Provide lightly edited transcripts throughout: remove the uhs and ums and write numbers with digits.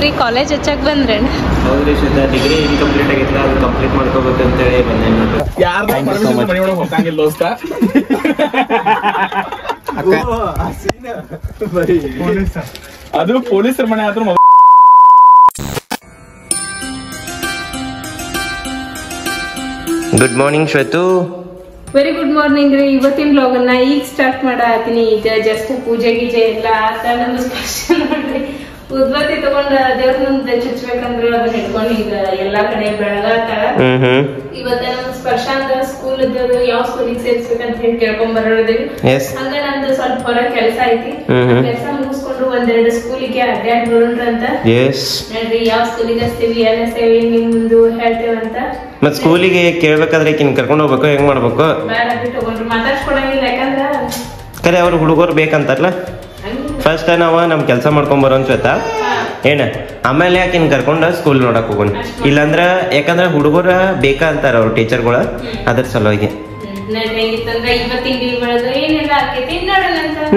ರೀ ಕಾಲೇಜ್ ಹಚ್ಚಕ್ ಬಂದ್ರೇನ? ಹೌದ್ರಿ Shweta, degree incomplete ಆಗಿತ್ತು, ಅದು ಕಂಪ್ಲೀಟ್ ಮಾಡ್ಕೋಬೇಕಂತೇಳಿ ಬಂದೆ ನೋಡ್ರಿ. ಅದು ಪೊಲೀಸರ ಮನೆ ಆದ್ರೂ. Good morning Shwetu. Very good morning ರೀ. ಇವತ್ತಿನ ಬ್ಲಾಗ್ ಅನ್ನ ಈಗ ಸ್ಟಾರ್ಟ್ ಮಾಡತ್ತೀನಿ. ಈಗ ಜಸ್ಟ್ ಪೂಜೆ ಗೀಜೆ ಎಲ್ಲ ಆತ. ನಮ್ದು ಸ್ಪೆಷಲ್ ನೋಡ್ರಿ, ಉದ್ಬತ್ತಿ ತಗೊಂಡ ದೇವ್ರ ಮುಂದೆ ಚುಚ್ಬೇಕಂದ್ರೆ ಅದನ್ನ ಇಟ್ಕೊಂಡು ಈಗ ಎಲ್ಲಾ ಕಡೆ ಬೆಳಗಾತಾಳ. ಇವತ್ತ ನಮ್ ಸ್ಪರ್ಶಾಂತ ಸ್ಕೂಲ್ ಇದ್ದದು ಯಾವ ಸ್ಕೂಲಿಗೆ ಸೇರ್ಸ್ಬೇಕಂತ ಹೇಳಿ ಕೇಳ್ಕೊಂಡ್ ಬರೋದಿವಿ. ಹಂಗ ನಂದು ಸ್ವಲ್ಪ ಹೊರ ಕೆಲಸ ಐತಿ, ಕೆಲಸ ಮುಗಿಸ್ಕೊಂಡು ಒಂದೆರಡು ಸ್ಕೂಲಿಗೆ ಅಡ್ಡಾಡ್ ಬರೋಣ್ರಂತ. ನೋಡ್ರಿ ಯಾವ ಸ್ಕೂಲಿಗೆ ಹಚ್ತೀವಿ, ಎಲ್ಲ ಸೇವಿ ನಿಮ್ದು ಹೇಳ್ತೇವಂತ. ಮತ್ ಸ್ಕೂಲಿಗೆ ಕೇಳ್ಬೇಕಾದ್ರೆ ಈಕಿನ್ ಕರ್ಕೊಂಡ್ ಹೋಗ್ಬೇಕು, ಹೆಂಗ್ ಮಾಡ್ಬೇಕು? ಬೇಡ ಬಿಟ್ಟು ತಗೊಂಡ್ರಿ, ಮಾತಾಡ್ಸ್ಕೊಡಂಗಿಲ್ಲ. ಯಾಕಂದ್ರ ಕರೆ ಅವ್ರ ಹುಡುಗರು ಬೇಕಂತಾರಲ್ಲ. ಫಸ್ಟ್ ನಾವ ನಮ್ ಕೆಲ್ಸ ಮಾಡ್ಕೊಂಡ್ ಬರೋ ಶ್ವೇತಾ ಏನ, ಆಮೇಲೆ ಯಾಕಿನ್ ಕರ್ಕೊಂಡ ಸ್ಕೂಲ್ ನೋಡಕ್ ಹೋಗೋಣ. ಇಲ್ಲಾಂದ್ರ ಯಾಕಂದ್ರ ಹುಡುಗರ ಬೇಕಾ ಅಂತಾರ ಅವ್ರ ಟೀಚರ್ಗಳ, ಅದ್ರ ಸಲುವಾಗಿ.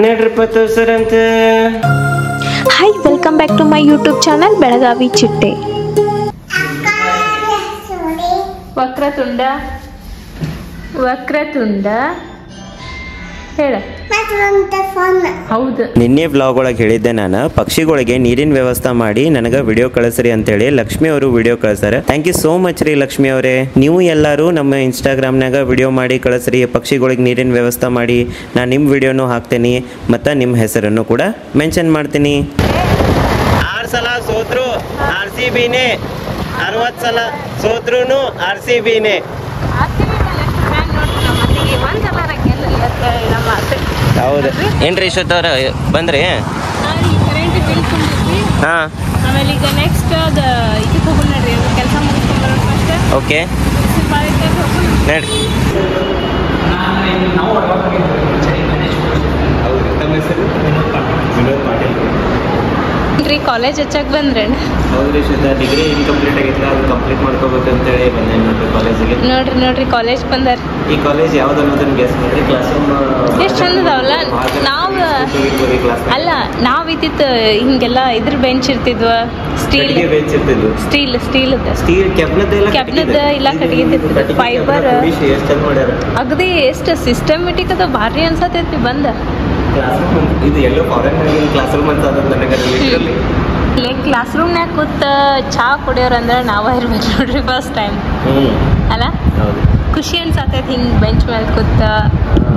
ನೋಡ್ರಿಪ್ಪ ತೋರ್ಸರಂತ. Hi, welcome back to my YouTube channel Belagavi ಚಿಟ್ಟೆ. ವಕ್ರತುಂಡ ವಕ್ರತುಂಡ ಹೇಳ. ಹೌದು, ನಿನ್ನೆ ವ್ಲಾಗ್ ಒಳಗೆ ಹೇಳಿದ್ದೆ ನಾನು, ಪಕ್ಷಿಗಳಿಗೆ ನೀರಿನ ವ್ಯವಸ್ಥೆ ಮಾಡಿ ನನಗೆ ವಿಡಿಯೋ ಕಳಿಸ್ರಿ ಅಂತೇಳಿ ಲಕ್ಷ್ಮಿ ಅವರು ವಿಡಿಯೋ ಕಳಿಸ್ತಾರೆ. ಥ್ಯಾಂಕ್ ಯು ಸೋ ಮಚ್ ರೀ ಲಕ್ಷ್ಮಿ ಅವರೇ. ನೀವು ಎಲ್ಲರೂ ನಮ್ಮ ಇನ್ಸ್ಟಾಗ್ರಾಮ್ನಾಗ ವಿಡಿಯೋ ಮಾಡಿ ಕಳಿಸ್ರಿ, ಪಕ್ಷಿಗಳಿಗೆ ನೀರಿನ ವ್ಯವಸ್ಥೆ ಮಾಡಿ. ನಾನು ನಿಮ್ಮ ವಿಡಿಯೋನು ಹಾಕ್ತೇನೆ ಮತ್ತು ನಿಮ್ಮ ಹೆಸರನ್ನು ಕೂಡ ಮೆನ್ಷನ್ ಮಾಡ್ತೀನಿ. 6 ಸಲ ಸೋತ್ರು RCBನೇ, 60 ಸಲ ಸೋತ್ರು RCBನೇ. ಹೌದು ಏನ್ರಿ ಶ್ವೇತವ್ರ ಬಂದ್ರಿ? ಹಾ, ಆಮೇಲೆ ಈಗ ನೆಕ್ಸ್ಟ್ ಅದು ಇದಕ್ಕೆ ಹೋಗೋಣ ನೋಡ್ರಿ, ಕೆಲಸ ಮುಗಿಸ್ಕೊಂಡು ಫಸ್ಟ್. ಓಕೆ ನಡ್ರಿ. ರೀ ಕಾಲೇಜ್ ಹಚ್ಚಕ್ ಬಂದ್ರೇನ? ಹೌದ್ರಿ ಶ್ವೇತಾ, ಡಿಗ್ರಿ ಇನ್ಕಂಪ್ಲೀಟ್ ಆಗಿತ್ತು, ಅದು ಕಂಪ್ಲೀಟ್ ಮಾಡ್ಕೋಬೇಕಂತೇಳಿ ಬಂದೆ ನೋಡ್ರಿ ಕಾಲೇಜಿಗೆ. ನೋಡ್ರಿ ಕಾಲೇಜ್ ಬಂದಾರ. ಈ ಕಾಲೇಜ್ ಯಾವ್ದು ಅನ್ನೋದನ್ನ ಗೆಸ್ ಮಾಡ್ರಿ. ಕ್ಲಾಸ್ ರೂಮ್ ಎಷ್ಟು ಚಂದ ಅದಾವಲ್ಲ. ನಾವ್ ಇದ್ದಿತ್ತು ಹಿಂಗೆಲ್ಲ ಇದ್ರ ಬೆಂಚ್ ಇರ್ತಿದ್ವ, ಸ್ಟೀಲ್ ಬೆಂಚ್ ಇರ್ತಿದ್ವು. ಸ್ಟೀಲ್ ಕೆಬ್ನದ ಇಲ್ಲ ಕಟ್ಟಿಗೆ ಫೈಬರ್. ಎಷ್ಟು ಚಂದ ಮಾಡ್ಯಾರ, ಅಗದಿ ಎಷ್ಟು ಸಿಸ್ಟಮೆಟಿಕ್ ಅದ, ಭಾರಿ ಅನ್ಸತೈತಿ. ಬಂದ ಇದು ಎಲ್ಲೋ ಫಾರಿನ್ ಕ್ಲಾಸ್ ರೂಮ್ ಅಂತ ಅದ ನನಗೆ. ಕ್ಲಾಸ್ ರೂಮ್ನಾಗ ಕೂತ ಚಾ ಕುಡಿಯೋರು ಅಂದ್ರೆ ನಾವ ಇರ್ಬೇಕು ನೋಡ್ರಿ ಫಸ್ಟ್ ಟೈಮ್ ಅಲ್ಲ. ಖುಷಿ ಅನ್ಸಾತೈತಿ ಹಿಂಗ್ ಬೆಂಚ್ ಮೇಲೆ ಕೂತ.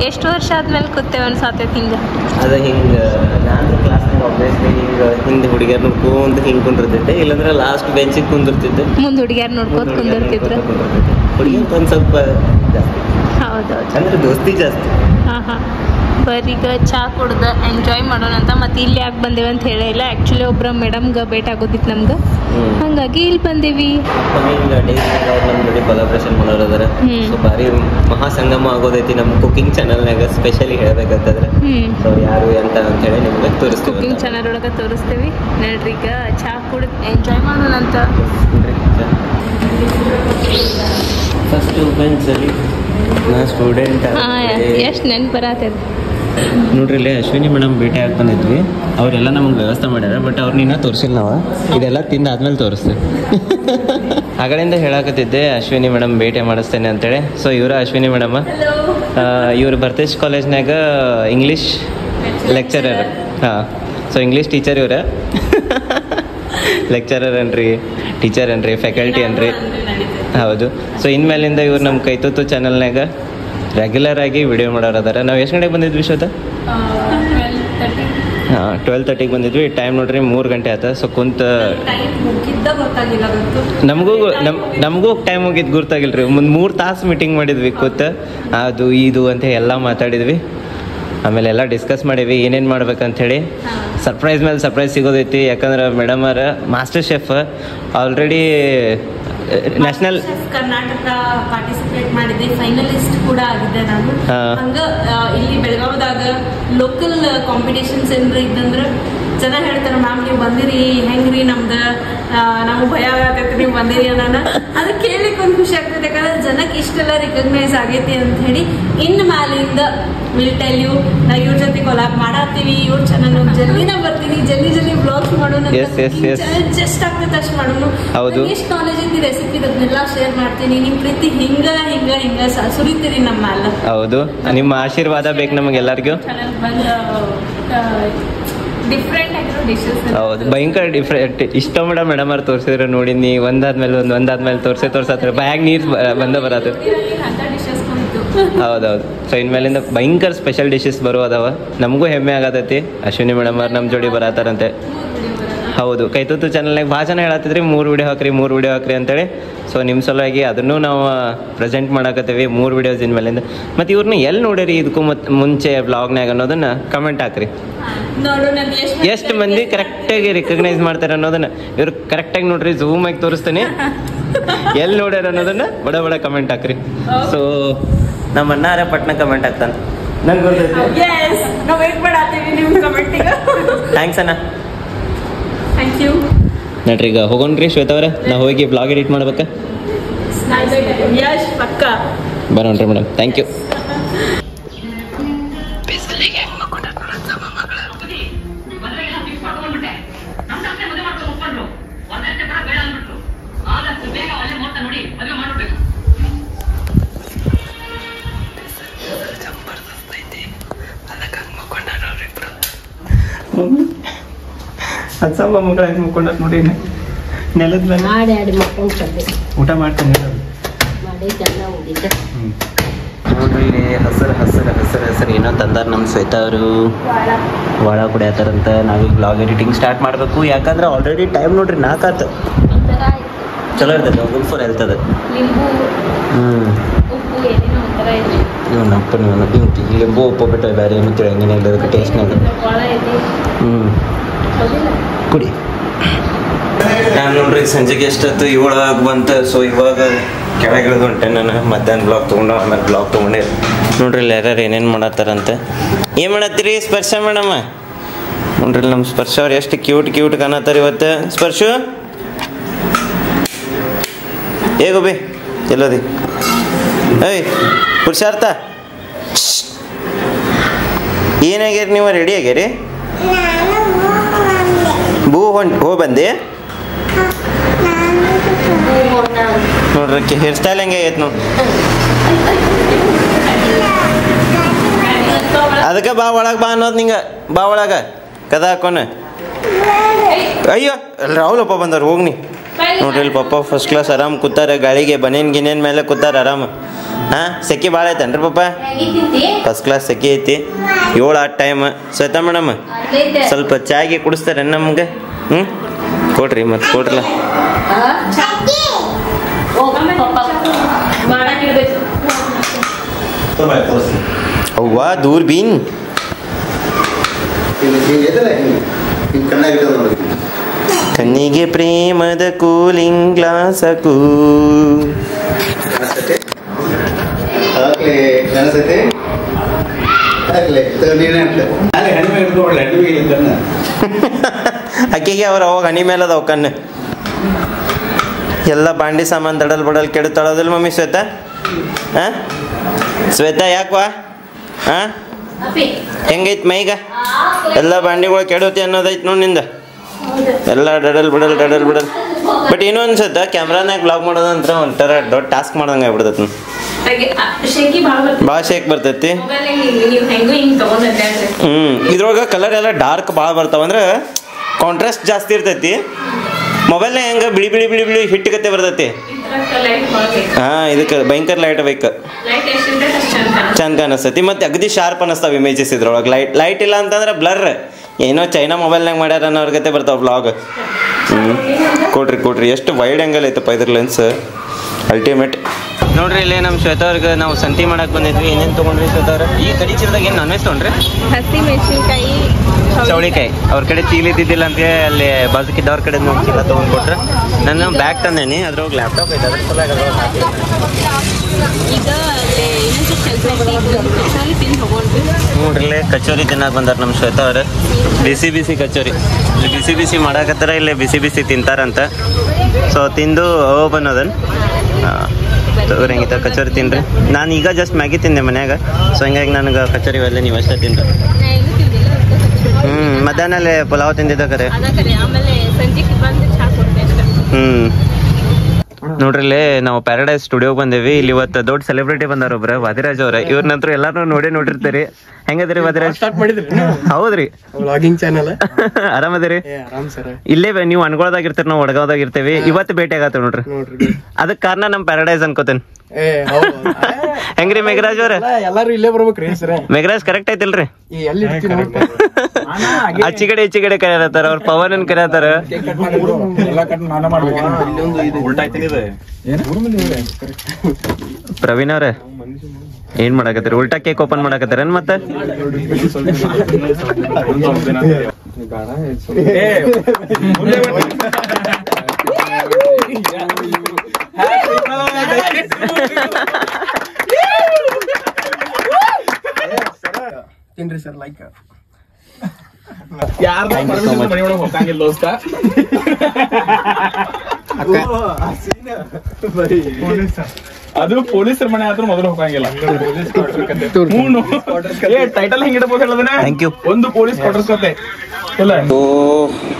ಎಷ್ಟು ವರ್ಷ ಆದ್ಮೇಲೆ ಕೂತೇವೆ ಅನ್ಸಾತೈತಿ ಹಿಂಗ. ಅದ ಹಿಂಗ ನಾನು ಕ್ಲಾಸ್ನಾಗ ಆಬ್ವಿಯಸ್ಲಿ ಹಿಂದೆ ಹುಡುಗಿಯರ್ ನೋಡ್ಕೊಂತ ಹಿಂಗ್ ಕುಂದಿರ್ತಿದ್ದೆ, ಇಲ್ಲಾಂದ್ರೆ ಲಾಸ್ಟ್ ಬೆಂಚಿಗೆ ಕುಂದಿರ್ತಿದ್ದೆ. ಮುಂದ್ ಹುಡುಗಿಯರ್ ನೋಡ್ಕೋತ ಕುಂದಿರ್ತಿದ್ರು. ಹುಡುಗಿಯರ್ ಒಂದ್ ಸ್ವಲ್ಪ ಜಾಸ್ತಿ, ಹೌದೌದು, ಅಂದ್ರೆ ದೋಸ್ತಿ ಜಾಸ್ತಿ. ಹಾ ಬರೀಗ ಚಾ ಕುಡ್ದು ಎಂಜಾಯ್ ಮಾಡೋಣ ಅಂತ. ಮತ್ತೆ ಇಲ್ಲಿ ಯಾಕೆ ಬಂದೇವೆ ಅಂತ ಹೇಳಿಲ್ಲ, ಆ್ಯಕ್ಚುಲಿ ಒಬ್ಬರ ಮೇಡಮ್ಗೆ ಭೇಟಿ ಆಗೋದಿತ್ತು ನಮ್ಗೆ, ಹಂಗಾಗಿ ಇಲ್ಲಿ ಬಂದೇವಿ. ನಮ್ಮ ಜೊತೆ ಕೊಲಾಬ್ರೇಷನ್ ಮಾಡೋದಾದ್ರೆ ಸೊ ಭಾರಿ ಮಹಾ ಸಂಗಮ ಆಗೋದೈತಿ ನಮ್ಮ ಕುಕಿಂಗ್ ಚಾನಲ್ನಾಗ. ಸ್ಪೆಷಲಿ ಹೇಳ್ಬೇಕಂತಂದ್ರೆ ಸೊ ಯಾರು ಅಂತ ಹೇಳಿ ನಿಮ್ಗೆ ತೋರಿಸ್ತೀವಿ, ಕುಕಿಂಗ್ ಚಾನಲ್ ಒಳಗೆ ತೋರಿಸ್ತೀವಿ. ನೋಡ್ರಿ ಈಗ ಚಾ ಕುಡಿದು ಎಂಜಾಯ್ ಮಾಡೋಣ ಅಂತ. ಫಸ್ಟ್ ಬೆಂಚಲ್ಲಿ ನಾ ಸ್ಟೂಡೆಂಟ್. ಎಷ್ಟು ನೆನ್ಪು ಬರತ್ತದ ನೋಡ್ರಿ. ಇಲ್ಲಿ ಅಶ್ವಿನಿ ಮೇಡಮ್ ಭೇಟಿ ಆಗಿ ಬಂದಿದ್ವಿ, ಅವರೆಲ್ಲ ನಮ್ಗೆ ವ್ಯವಸ್ಥೆ ಮಾಡ್ಯಾರ. ಬಟ್ ಅವ್ರು ನಿನ್ನ ತೋರಿಸಿಲ್ಲ, ನಾವು ಇದೆಲ್ಲ ತಿಂದು ಆದ್ಮೇಲೆ ತೋರಿಸ್ತೀವಿ. ಆಗಲಿಂದ ಹೇಳಕತ್ತಿದ್ದೆ ಅಶ್ವಿನಿ ಮೇಡಮ್ ಭೇಟಿ ಮಾಡಿಸ್ತೇನೆ ಅಂತೇಳಿ. ಸೊ ಇವರ ಅಶ್ವಿನಿ ಮೇಡಮ್, ಇವ್ರು ಭರ್ತೇಶ್ ಕಾಲೇಜ್ನಾಗ ಇಂಗ್ಲೀಷ್ ಲೆಕ್ಚರರ್. ಹಾಂ, ಸೊ ಇಂಗ್ಲೀಷ್ ಟೀಚರ್ ಇವ್ರ. ಲೆಕ್ಚರರ್ ಅನ್ರಿ, ಟೀಚರ್ ಅನ್ರಿ, ಫ್ಯಾಕಲ್ಟಿ ಅನ್ರಿ. ಹೌದು. ಸೊ ಇನ್ಮೇಲಿಂದ ಇವ್ರು ನಮ್ಮ ಕೈತೂತು ಚಾನಲ್ನಾಗ ರೆಗ್ಯುಲರ್ ಆಗಿ ವಿಡಿಯೋ ಮಾಡೋರು ಅದಾರ. ನಾವು ಎಷ್ಟು ಗಂಟೆಗೆ ಬಂದಿದ್ವಿ ಶ್ವೇತಾ? 12:30ಗೆ ಬಂದಿದ್ವಿ. ಟೈಮ್ ನೋಡ್ರಿ 3 ಗಂಟೆ ಆಯ್ತು. ಸೊ ಕುಂತ ನಮಗೂ ಟೈಮ್ ಹೋಗಿದ್ದು ಗೊತ್ತಾಗಿಲ್ರಿ. ಒಂದು 3 ತಾಸು ಮೀಟಿಂಗ್ ಮಾಡಿದ್ವಿ ಕೂತ, ಅದು ಇದು ಅಂತ ಎಲ್ಲ ಮಾತಾಡಿದ್ವಿ. ಆಮೇಲೆ ಎಲ್ಲ ಡಿಸ್ಕಸ್ ಮಾಡೀವಿ ಏನೇನು ಮಾಡ್ಬೇಕಂತ ಹೇಳಿ. ಸರ್ಪ್ರೈಸ್ ಮೇಲೆ ಸರ್ಪ್ರೈಸ್ ಸಿಗೋದೈತಿ. ಯಾಕಂದ್ರೆ ಮೇಡಮ್ ಅವರ master chef already national Karnataka participate ಮಾಡಿದ್ದೆ, ಫೈನಲಿಸ್ಟ್ ಕೂಡ ಆಗಿದ್ದೆ ನಾನು. ಹಂಗ ಇಲ್ಲಿ ಬೆಳಗಾವದಾಗ ಲೋಕಲ್ ಕಾಂಪಿಟೇಷನ್ಸ್ ಏನ್ರ ಇದ್ದಂದ್ರ ಜನ ಹೇಳ್ತಾರೆ, ಮ್ಯಾಮ್ ನೀವು ಬಂದಿರಿ ಹೆಂಗ್ರಿ, ನಮ್ದು ನಮಗ್ ಭಯ ಆಗತೈತಿ ನೀವು ಬಂದಿರಿ ಅನ್ನೋಣ. ಅದು ಕೇಳಿಕ್ ಒಂದು ಖುಷಿ ಆಗ್ತೈತೆ, ಯಾಕಂದ್ರೆ ಜನಕ್ಕೆ ಇಷ್ಟೆಲ್ಲ ರಿಕಗ್ನೈಸ್ ಆಗೈತಿ ಅಂತ ಹೇಳಿ. ಇನ್ ಮ್ಯಾಲಿಂದ ವಿಲ್ ಟೆಲ್ ಯು, ನಾ ಇವ್ರ ಜೊತೆ ಕೊಲಾಬ್ ಮಾಡಾತೀವಿ, ಇವ್ರ ಚಾನಲ್ ಜಲ್ದಿನ ಬರ್ತೀನಿ, ಜಲ್ದಿ ಬ್ಲಾಗ್ಸ್ ಮಾಡೋಣ, ಜಸ್ಟ್ ಆಗ್ತೈತೆ ಅಷ್ಟು ಮಾಡೋಣ. ಎಷ್ಟು ನಾಲೆಜ್ ಐತಿ ರೆಸಿಪಿ ಅದನ್ನೆಲ್ಲ ಶೇರ್ ಮಾಡ್ತೀನಿ. ನಿಮ್ ಪ್ರೀತಿ ಹಿಂಗ ಹಿಂಗ ಹಿಂಗ ಸುರಿತೀರಿ ನಮ್ಮ ಮ್ಯಾಲ. ಹೌದು, ನಿಮ್ಮ ಆಶೀರ್ವಾದ ಬೇಕು ನಮಗೆಲ್ಲರಿಗೂ. ಡಿಫ್ರೆಂಟ್ ಆಗಿರೋ ಡಿಶಸ್. ಹೌದು, ಭಯಂಕರ ಡಿಫ್ರೆಂಟ್. ಇಷ್ಟ ಮೇಡಮ್ ಅವ್ರು ತೋರಿಸಿದ್ರೆ ನೋಡಿನಿ, ಒಂದಾದ್ಮೇಲೆ ತೋರ್ಸತ್ರ ಬ್ಯಾಗ್ ನೀರು ಬಂದ ಬರತ್ತೆ. ಹೌದೌದು. ಸೊ ಇನ್ಮೇಲಿಂದ ಭಯಂಕರ ಸ್ಪೆಷಲ್ ಡಿಶಸ್ ಬರುವುದವ. ನಮಗೂ ಹೆಮ್ಮೆ ಆಗತೈತಿ. ಅಶ್ವಿನಿ ಮೇಡಮ್ ಅವ್ರು ನಮ್ಮ ಜೋಡಿ ಬರತ್ತಾರಂತೆ. ಹೌದು, ಕೈತೂತು ಚಾನಲ್ನಾಗ ಭಾಳ ಜನ ಹೇಳತ್ತಿದ್ರಿ 3 ವಿಡಿಯೋ ಹಾಕ್ರಿ ಅಂತೇಳಿ. ಸೊ ನಿಮ್ಮ ಸಲುವಾಗಿ ಅದನ್ನು ನಾವು ಪ್ರೆಸೆಂಟ್ ಮಾಡಕತ್ತೀವಿ 3 ವಿಡಿಯೋಸ್ ಇನ್ಮೇಲಿಂದ. ಮತ್ತು ಇವ್ರನ್ನ ಎಲ್ಲಿ ನೋಡಿರಿ ಇದಕ್ಕೂ ಮುಂಚೆ ಬ್ಲಾಗ್ನಾಗ ಅನ್ನೋದನ್ನ ಕಮೆಂಟ್ ಹಾಕ್ರಿ. ಎಷ್ಟು ಮಂದಿ ಕರೆಕ್ಟಾಗಿ ರಿಕಗ್ನೈಸ್ ಮಾಡ್ತಾರೆ ಅನ್ನೋದನ್ನ ಇವ್ರು ಕರೆಕ್ಟಾಗಿ ನೋಡ್ರಿ, ಝೂಮ್ ಆಗಿ ತೋರಿಸ್ತೀನಿ. ಎಲ್ಲಿ ನೋಡ್ಯಾರ ಅನ್ನೋದನ್ನ ಬಡ ಕಮೆಂಟ್ ಹಾಕ್ರಿ. ಸೊ ನಮ್ಮ ಅಣ್ಣಾರ ಪಟ್ನ ಕಮೆಂಟ್ ಹಾಕ್ತಾನೆ. ನಂಗೆ ಗೊತ್ತೈತಿ. ಥ್ಯಾಂಕ್ಸ್ ಅಣ್ಣ. Thank you. ನಡ್ರಿ ಈಗ ಹೋಗೋಣ್ರಿ ಶ್ವೇತಾ ಅವ್ರೆ, ನಾ ಹೋಗಿ ಬ್ಲಾಗ್ ಎಡಿಟ್ ಮಾಡ್ಬೇಕಾ? ಬರೋಣ್ರಿ ಮೇಡಮ್. Thank you. ಅಜ್ಜಮ್ಮ ಮಗಳ ಮುಕ್ಕೊಂಡ ನೋಡಿ ನೆಲದ ಮೇಲೆ ಊಟ ಮಾಡ್ತೀನಿ ನೋಡ್ರಿ ಇಲ್ಲಿ ಹಸರು ಏನೋ ತಂದಾರ ನಮ್ಮ ಶ್ವೇತಾ ಅವರು. ಒಳ ಕುಡಿಯತ್ತಾರಂತ. ನಾವೀಗ ಬ್ಲಾಗ್ ಎಡಿಟಿಂಗ್ ಸ್ಟಾರ್ಟ್ ಮಾಡಬೇಕು. ಯಾಕಂದ್ರೆ ಆಲ್ರೆಡಿ ಟೈಮ್ ನೋಡ್ರಿ 4 ಆತು. ಚಲೋ ಇರ್ತದೆ, ಗುಡ್ ಫಾರ್ ಹೆಲ್ತ್ ಅದು. ಲಿಂಬು ಉಪ್ಪು ಬಿಟ್ಟು ಬೇರೆ ಏನು ತಿಳಂಗಿನ ಇಲ್ಲ ಅದಕ್ಕೆ ಟೇಸ್ಟ್ನಾಗ. ಕುಡಿ. ನಾನು ನೋಡ್ರಿ ಸಂಜೆಗೆ ಎಷ್ಟೊತ್ತು 7 ಬಂತು. ಸೊ ಇವಾಗ ಕೆಳಗಿಳಿದು ಹೊಂಟೆ ನಾನು. ಮಧ್ಯಾಹ್ನ ಬ್ಲಾಗ್ ತೊಗೊಂಡು ಆಮೇಲೆ ಬ್ಲಾಗ್ ತೊಗೊಂಡೆ. ನೋಡ್ರಿ ಇಲ್ಲಿ ಯಾರ್ಯಾರು ಏನೇನು ಮಾಡತ್ತಾರಂತೆ. ಏನು ಮಾಡತ್ತೀರಿ ಸ್ಪರ್ಶ ಮೇಡಮ್ಮ? ನೋಡ್ರಿ ನಮ್ಮ ಸ್ಪರ್ಶ ಅವ್ರು ಎಷ್ಟು ಕ್ಯೂಟ್ ಕಾಣತ್ತಾರ ಇವತ್ತು. ಸ್ಪರ್ಶು ಹೇಗೋಬಿ ಎಲ್ಲೋದಿ? ಏಯ್ ಪುರುಷಾರ್ಥ, ಏನಾಗ್ಯಾರ ನೀವು? ರೆಡಿ ಆಗ್ಯಾರಿ? ಹೋ ಬಂದೆ ನೋಡ್ರಿ. ಹೇರ್ ಸ್ಟೈಲ್ ಹೆಂಗೆ ಆಗೈತೆ ನೋಡಿ. ಅದಕ್ಕೆ ಬಾ ಒಳಗೆ ಬಾ ಅನ್ನೋದು ನಿಂಗೆ. ಬಾ ಒಳಗೆ ಕದ ಹಾಕೋಣ. ಅಯ್ಯೋ ರಾಹುಲಪ್ಪ ಬಂದವ್ರು, ಹೋಗ್ನಿ. ನೋಡ್ರಿ ಇಲ್ಲಿ ಪಪ್ಪ ಫಸ್ಟ್ ಕ್ಲಾಸ್ ಆರಾಮ್ ಕೂತಾರ. ಗಾಳಿಗೆ ಬನೇನ್ ಮೇಲೆ ಕೂತಾರ ಆರಾಮ. ಹಾಂ, ಸೆಕೆ ಭಾಳ ಐತೇನ್ರಿ ಪಪ್ಪ? ಫಸ್ಟ್ ಕ್ಲಾಸ್ ಸೆಕೆ ಐತಿ. 7 ಆ ಟೈಮ್. ಶ್ವೇತಾ ಮೇಡಮ್ ಸ್ವಲ್ಪ ಚಾಯ್ಗೆ ಕುಡಿಸ್ತಾರೆ ನಮ್ಗೆ? ಕೊಡ್ರಿ ಮತ್ತೆ ಕೊಡ್ರಲ್ಲ. ಅವ್ವ ದೂರ್ಬೀನ್ ಕಣ್ಣಿಗೆ ಪ್ರೇಮದ ಕೂಲಿಂಗ್ ಗ್ಲಾಸಕು. ಅಕ್ಕಿಗೆ ಅವ್ರ ಅವಾಗ ಹನಿ ಮೇಲೆ ಅದಾವ ಕಣ್ಣು. ಎಲ್ಲ ಬಾಂಡಿ ಸಾಮಾನು ದಡಲ್ ಬಡಲ್ ಕೆಡುತ್ತಾಳೋದಿಲ್ಲ ಮಮ್ಮಿ ಶ್ವೇತಾ? ಹಾಂ ಶ್ವೇತಾ ಯಾಕವಾ? ಹಾಂ ಹೆಂಗೈತ್ ಮೈಗ? ಎಲ್ಲ ಬಾಂಡಿಗಳು ಕೆಡುತ್ತೆ ಅನ್ನೋದೈತೆ ನೋಡಿ ನಿಂದ. ಎಲ್ಲ ಡಡಲ್ ಬಿಡಲ್ ಬಟ್ ಏನೋ ಅನ್ಸುತ್ತೆ ಕ್ಯಾಮ್ರಾನಾಗ ಬ್ಲಾಗ್ ಮಾಡೋದಂತ್ರ ಒಂಥರ ದೊಡ್ಡ ಟಾಸ್ಕ್ ಮಾಡ್ದಂಗೆ ಆಗ್ಬಿಡ್ತೈತಿ. ಭಾಳ ಶೇಕ್ ಬರ್ತೈತಿ. ಇದ್ರೊಳಗೆ ಕಲರ್ ಎಲ್ಲ ಡಾರ್ಕ್ ಭಾಳ ಬರ್ತಾವ. ಅಂದ್ರೆ ಕಾಂಟ್ರಾಸ್ಟ್ ಜಾಸ್ತಿ ಇರ್ತೈತಿ. ಮೊಬೈಲ್ನಾಗ ಹೆಂಗೆ ಬಿಳಿ ಬಿಳಿ ಬಿಳಿ ಬಿಳಿ ಹಿಟ್ಟಿಗತ್ತೆ ಬರ್ತೈತಿ. ಹಾಂ ಇದಕ್ಕೆ ಭಯಂಕರ ಲೈಟ್ ಬೇಕು, ಚಂದ ಕಾಣಿಸ್ತೈತಿ. ಮತ್ತು ಅಗದಿ ಶಾರ್ಪ್ ಅನ್ನಿಸ್ತಾವ ಇಮೇಜಸ್ ಇದ್ರೊಳಗೆ. ಲೈಟ್ ಇಲ್ಲ ಅಂತಂದ್ರೆ ಬ್ಲರ್, ಏನೋ ಚೈನಾ ಮೊಬೈಲ್ನಾಗ ಮಾಡ್ಯಾರ ಅನ್ನೋರ್ ಗತೆ ಬರ್ತಾವ ಬ್ಲಾಗ್. ಕೊಡ್ರಿ ಎಷ್ಟು ವೈಡ್ ಆ್ಯಂಗಲ್ ಐತಪ್ಪ ಇದ್ರ ಲೆನ್ಸ್, ಅಲ್ಟಿಮೇಟ್. ನೋಡ್ರಿ ಇಲ್ಲಿ ನಮ್ಮ ಶ್ವೇತಾ ಅವ್ರಿಗೆ ನಾವು ಸಂತಿ ಮಾಡಕ್ಕೆ ಬಂದಿದ್ವಿ. ಏನೇನು ತೊಗೊಂಡ್ರಿ ಶ್ವೇತಾ ಅವ್ರ? ಈ ಕಡಿ ಚೀಲದಾಗ ಏನು ನಾನ್ ವೆಜ್ ತೊಗೊಂಡ್ರಿ? ಹಸಿ ಮೆಣಸಿನ್ಕಾಯಿ, ಚೌಳಿಕಾಯಿ. ಅವ್ರ ಕಡೆ ಚೀಲ ಇದ್ದಿದ್ದಿಲ್ಲ ಅಂತ ಅಲ್ಲಿ ಬಾಜುಕಿದ್ದವ್ರ ಕಡೆ ನಾವು ಚೀಲ ತೊಗೊಂಡ್ಕೊಟ್ರೆ. ನಾನು ಬ್ಯಾಗ್ ತಂದೇನಿ, ಅದ್ರೊಳಗೆ ಲ್ಯಾಪ್ಟಾಪ್ ಐತೆ, ಅದ್ರ ಸಲ ನೋಡ್ರಿ ಕಚೋರಿ ತಿನ್ನಕ್ಕೆ ಬಂದಾರ ನಮ್ಮ ಶ್ವೇತಾ ಅವ್ರು. ಬಿಸಿ ಕಚೋರಿ ಇಲ್ಲಿ ಬಿಸಿ ಮಾಡಾಕತ್ತಾರ. ಇಲ್ಲಿ ಬಿಸಿ ತಿಂತಾರಂತ. ಸೊ ತಿಂದು ಬಂದದನ್ ತಗೋರಿ ಹಂಗಿತ್ತ ಕಚೋರಿ ತಿನ್ರಿ. ನಾನು ಈಗ ಜಸ್ಟ್ ಮ್ಯಾಗಿ ತಿಂದೆ ಮನ್ಯಾಗ, ಸೊ ಹಿಂಗಾಗಿ ನನಗೆ ಕಚೋರಿ ಇವೆಲ್ಲ ನೀವು ಅಷ್ಟೇ ತಿನ್ರಿ. ಮಧ್ಯಾಹ್ನಲ್ಲೇ ಪಲಾವ್ ತಿಂದಿದ್ದ ಕರೆ. ನೋಡ್ರಿ ನಾವು ಪ್ಯಾರಡೈಸ್ ಸ್ಟುಡಿಯೋಗೆ ಬಂದೇವಿ. ಇಲ್ಲಿ ಇವತ್ತು ದೊಡ್ಡ ಸೆಲೆಬ್ರಿಟಿ ಬಂದಾರ ಒಬ್ರ, ವಾದಿರಾಜ್ ಅವ್ರ. ಇವ್ರ ನಂತರ ಎಲ್ಲಾರು ನೋಡಿರ್ತೀರಿ. ಹೆಂಗದ್ರಿ ವಾದಿರಾಜ್? ಹೌದ್ರಿ, ವ್ಲಾಗಿಂಗ್ ಚಾನಲ್. ಆರಾಮದಿರಿ? ಇಲ್ಲೇ ನೀವು ಅನ್ಗೊಳದಾಗಿರ್ತೀರಿ, ನಾವು ಒಡಗಾವ್ದಾಗಿರ್ತೇವಿ. ಇವತ್ತು ಭೇಟಿ ಆಗತ್ತ ನೋಡ್ರಿ. ಅದಕ್ ಕಾರಣ ನಮ್ ಪ್ಯಾರಡೈಸ್ ಅನ್ಕೋತೇನೆ. ಹೆಂಗ್ರಿ ಮೇಘರಾಜ್ ಅವ್ರ? ಎಲ್ಲಾರು ಇಲ್ಲೇ ಬರ್ಬೇಕ್ರಿ ಸರ್. ಮೇಘರಾಜ್ ಕರೆಕ್ಟ್ ಐತಿಲ್ರಿ? ಎಲ್ಲಿ ಆಚಿ ಕಡೆ ಈಚಿ ಕಡೆ ಕರೆಯತ್ತಾರ, ಅವ್ರ ಪವನ್ ಕರೆಯತ್ತಾರ. ಪ್ರವೀಣ್ ಅವ್ರ ಏನ್ ಮಾಡಾಕತ್ತೀರಿ? ಉಲ್ಟಾ ಕೇಕ್ ಓಪನ್ ಮಾಡಾಕತ್ತಾರ ಮತ್ತೆ? ತಿನ್ರಿ ಸರ್. ಲೈಕ್ ಅದು ಪೊಲೀಸರ ಮನೆ ಆದ್ರೂ ಮೊದಲು ಹೋಗಂಗಿಲ್ಲ. ಟೈಟಲ್ ಹೆಂಗಿಡಬಹುದು ಹೇಳೋದನ್ನ? Thank you. ಒಂದು ಪೊಲೀಸ್ ಕ್ವಾರ್ಟರ್ಸ್ ಕತೆ.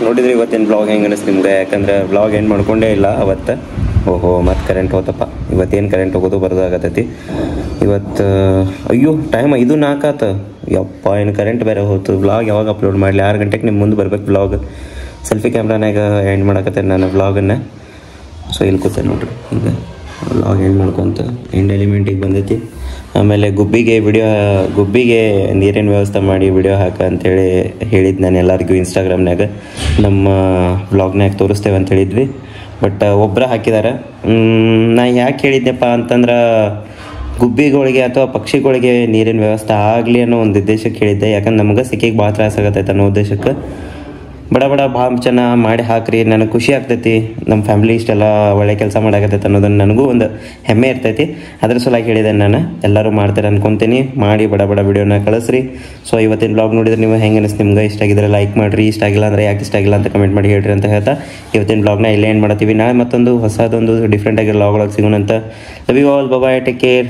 ನೋಡಿದ್ರಿ ಇವತ್ತಿನ ಬ್ಲಾಗ್ ಹೆಂಗ ಅನಿಸ್ತು ನಿಮ್ಗೆ? ಯಾಕಂದ್ರೆ ಬ್ಲಾಗ್ ಏನು ಮಾಡ್ಕೊಂಡೇ ಇಲ್ಲ ಅವತ್ತು. ಓಹೋ, ಮತ್ತೆ ಕರೆಂಟ್ ಹೋತಪ್ಪ. ಇವತ್ತೇನು ಕರೆಂಟ್ ಹೋಗೋದು ಬರೋದಾಗತ್ತೈತಿ ಇವತ್ತು. ಅಯ್ಯೋ, ಟೈಮ್ 5:04 ಆತ. ಯಪ್ಪ, ಏನು ಕರೆಂಟ್ ಬೇರೆ ಹೋಯ್ತು. ಬ್ಲಾಗ್ ಯಾವಾಗ ಅಪ್ಲೋಡ್ ಮಾಡಲಿ? 6 ಗಂಟೆಗೆ ನಿಮ್ಮ ಮುಂದೆ ಬರ್ಬೇಕು ಬ್ಲಾಗ್. ಸೆಲ್ಫಿ ಕ್ಯಾಮ್ರಾನಾಗ ಎಂಡ್ ಮಾಡಕತ್ತೆ ನಾನು ಬ್ಲಾಗನ್ನು. ಸೊ ಇಲ್ಲಿ ಕೂತೆ ನೋಡ್ರಿ, ಈಗ ಬ್ಲಾಗ್ ಎಂಡ್ ಮಾಡ್ಕೊಂತ ಎಂಡ್ ಎಲಿಮೆಂಟಿಗೆ ಬಂದೈತಿ. ಆಮೇಲೆ ಗುಬ್ಬಿಗೆ ನೀರಿನ ವ್ಯವಸ್ಥೆ ಮಾಡಿ ವಿಡಿಯೋ ಹಾಕ ಅಂತೇಳಿ ಹೇಳಿದ್ದು ನಾನು ಎಲ್ಲರಿಗೂ ಇನ್ಸ್ಟಾಗ್ರಾಮ್ನಾಗ. ನಮ್ಮ ವ್ಲಾಗ್ನಾಗ ತೋರಿಸ್ತೇವೆ ಅಂತ ಹೇಳಿದ್ವಿ. ಬಟ್ ಒಬ್ಬರ ಹಾಕಿದ್ದಾರೆ. ನಾ ಯಾಕೆ ಹೇಳಿದ್ನಪ್ಪ ಅಂತಂದ್ರೆ, ಗುಬ್ಬಿಗಳಿಗೆ ಅಥವಾ ಪಕ್ಷಿಗಳಿಗೆ ನೀರಿನ ವ್ಯವಸ್ಥೆ ಆಗಲಿ ಅನ್ನೋ ಒಂದು ಉದ್ದೇಶಕ್ಕೆ ಹೇಳಿದ್ದೆ. ಯಾಕಂದ್ರೆ ನಮ್ಗೆ ಸಿಕ್ಕಿಗೆ ಭಾಳ ತ್ರಾಸ ಆಗತ್ತೈತೆ ಅನ್ನೋ ಉದ್ದೇಶಕ್ಕೆ ಬಡ ಭಾಳ ಚೆನ್ನಾಗಿ ಮಾಡಿ ಹಾಕ್ರಿ. ನನಗೆ ಖುಷಿ ಆಗ್ತೈತಿ, ನಮ್ಮ ಫ್ಯಾಮಿಲಿ ಇಷ್ಟೆಲ್ಲ ಒಳ್ಳೆ ಕೆಲಸ ಮಾಡಾಕತ್ತೈತೆ ಅನ್ನೋದನ್ನು ನನಗೂ ಒಂದು ಹೆಮ್ಮೆ ಇರ್ತೈತಿ. ಅದ್ರ ಸಲುವಾಗಿ ಹೇಳಿದೆ ನಾನು. ಎಲ್ಲರೂ ಮಾಡ್ತಾರೆ ಅನ್ಕೊತೀನಿ. ಮಾಡಿ ಬಡ ವಿಡಿಯೋನ ಕಳಿಸ್ರಿ. ಸೊ ಇವತ್ತಿನ ಬ್ಲಾಗ್ ನೋಡಿದ್ರೆ ನೀವು ಹೆಂಗೆ ಅನಿಸ್ತು ನಿಮ್ಗೆ? ಇಷ್ಟ ಆಗಿದ್ರೆ ಲೈಕ್ ಮಾಡಿರಿ, ಇಷ್ಟ ಆಗಿಲ್ಲ ಅಂದರೆ ಯಾಕೆ ಇಷ್ಟ ಆಗಿಲ್ಲ ಅಂತ ಕಮೆಂಟ್ ಮಾಡಿ ಹೇಳ್ರಿ ಅಂತ ಹೇಳ್ತಾ ಇವತ್ತಿನ ಬ್ಲಾಗ್ನ ಇಲ್ಲೇ ಏನು ಮಾಡ್ತೀವಿ. ನಾಳೆ ಮತ್ತೊಂದು ಹೊಸದೊಂದು ಡಿಫ್ರೆಂಟ್ ಆಗಿರೋ ಬ್ಲಾಗ್ ಒಳಗೆ ಸಿಗೋಣಂತ. Love you all, bye, take care.